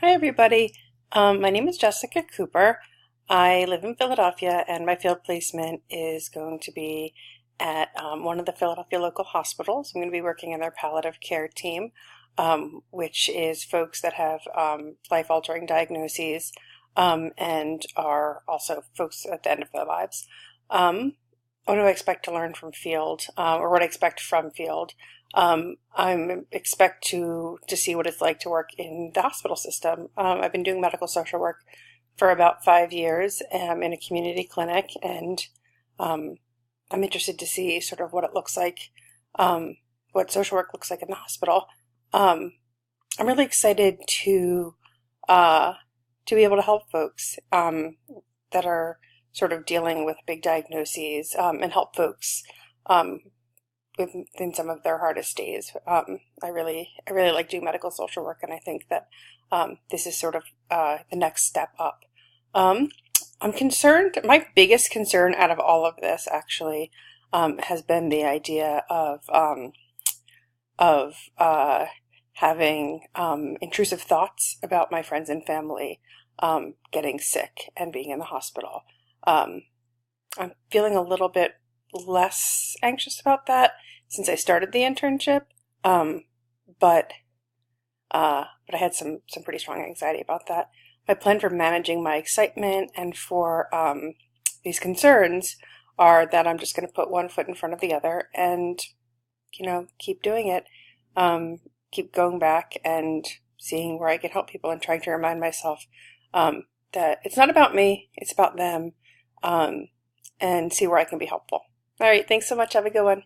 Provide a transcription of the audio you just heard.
Hi, everybody. My name is Jessica Cooper. I live in Philadelphia, and my field placement is going to be at one of the Philadelphia local hospitals. I'm going to be working in their palliative care team, which is folks that have life-altering diagnoses and are also folks at the end of their lives. What do I expect to learn from field, or what I expect from field? I expect to see what it's like to work in the hospital system. I've been doing medical social work for about 5 years in a community clinic, and I'm interested to see sort of what it looks like, what social work looks like in the hospital. I'm really excited to be able to help folks that are sort of dealing with big diagnoses and help folks within some of their hardest days. I really like doing medical social work, and I think that this is sort of the next step up. I'm concerned. My biggest concern out of all of this actually has been the idea of having intrusive thoughts about my friends and family getting sick and being in the hospital. I'm feeling a little bit less anxious about that since I started the internship, but I had some pretty strong anxiety about that. My plan for managing my excitement and for these concerns are that I'm just going to put one foot in front of the other and, keep doing it, keep going back and seeing where I can help people and trying to remind myself that it's not about me, it's about them, and see where I can be helpful. All right, thanks so much. Have a good one.